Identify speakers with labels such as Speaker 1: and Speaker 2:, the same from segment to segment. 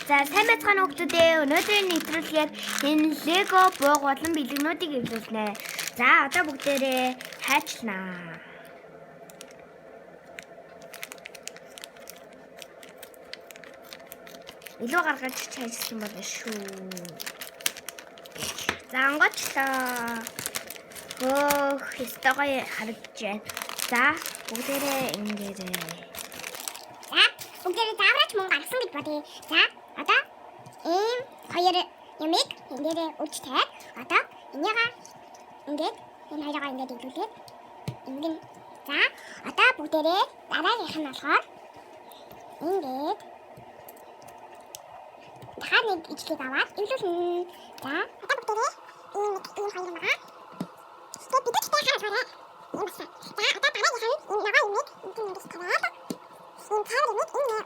Speaker 1: За сайн байцгаана хүмүүс. Өнөөдрийн нэвтрүүлгээр энэ Лего бууг болон бэлгэнүүдийг эвлүүлнэ. За одоо бүгдээрээ хайчлаа. Илүү гаргаж хайжсан болно шүү. За онгочлоо. Хөөх, стогой харагдаж байна. За бүгдээрээ ингээрээ.
Speaker 2: За бүгдээрээ заавраач мөн гаргасан гэж бодъё. За одоо ийм хоёр ямиг эндээрээ үрж тайг. Одоо энийгээ ингээд энэ хоёроо ингээд иглүүлээд ингэн. За одоо бүгдээрээ дараагийнх нь болохоор ингээд дахиад нэг ижлийг аваад иглүүлнэ. За одоо бүгдээрээ ийм хоёр байгаа. Тэгээд бид ч тайхаараа. За одоо дараагийнх нь нөгөө юмыг ингэж тавиад энэ цаавар юмыг энэ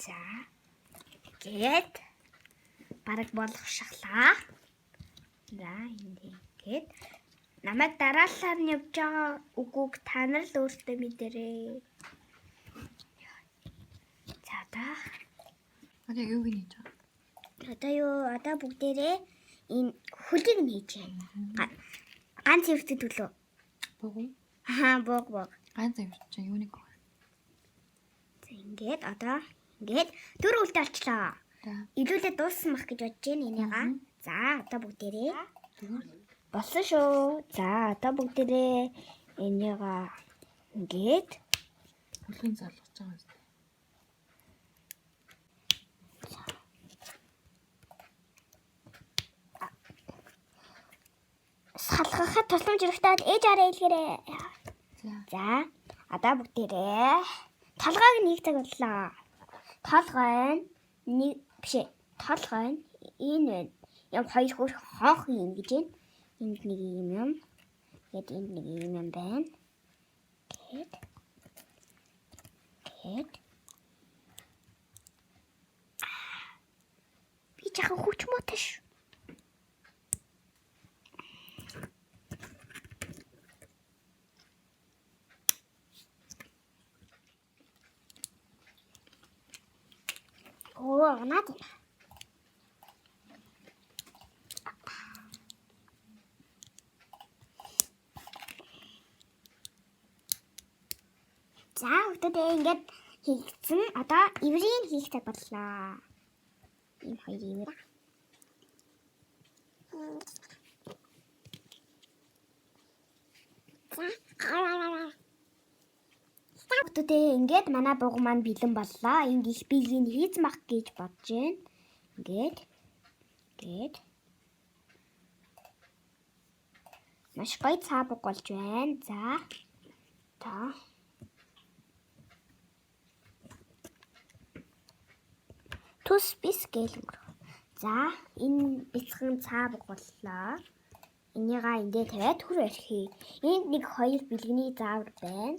Speaker 1: За гээд бараг болох шахлаа. За ингээд намайг дараалалаар нь явж байгаа үгүйг та нар л өөртөө мэдэрээ. За
Speaker 3: одоо юу гэж хийж байгаа?
Speaker 1: Одоо бүгдээрээ энэ хөлийг нь хийж байна. Ганц эвтэй төлөө.
Speaker 3: Бог уу?
Speaker 1: Бог.
Speaker 3: Ганц авчиж юуныг вэ?
Speaker 1: За ингээд одоо ингээд дөрөв үлдээ олчлоо. Илүүлээ дууссан мах гэж бодож байна энийгаа. За одоо бүгдээрээ болсон шүү. За одоо бүгдээрээ энийгаа ингээд
Speaker 3: хөлгийн залгаж байгаа юм.
Speaker 1: салгахад тусламж хэрэгтэй ээж араа илгээрээ. За одоо бүгдээрээ толгойг нэг цаг боллоо. Толгой нь толгой нь энэ байна. Яг хоёр хөрх хоох юм гэж байна. Энд нэг юм. Энд нэг юм байна. Гэт би жаахан хүч муутай шүү. Надо. За өтөдөө ингээд хийгдсэн. Одоо иврийн хийх цаг боллоо. Энэ хоёр ивэр. Өтөдөө ингээд манай бууг маань бэлэн боллоо. Энд их биеийг хийцмах гэж бодож байна. Ингээд маш гоё цаабаг болж байна. За тус бис гэлмэр. За энэ бэлхэн цаабаг боллоо. Энийгаа эндээ тавиад түр архи. Энд нэг хоёр бэлгэний заавар байна.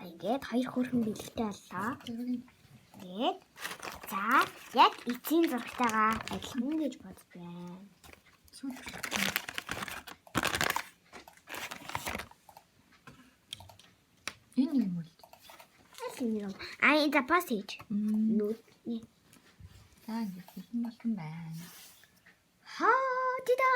Speaker 1: Ингээд хоёр хөрхөн бэлгтэй боллоо. Ингээд за яг эцсийн зургатайгаа адилхан гэж бодож байна.
Speaker 3: Энэ юм уу?
Speaker 1: Энэ запас хийж. Нүд.
Speaker 3: За ингэ бэлэн болсон байна.
Speaker 1: Тида.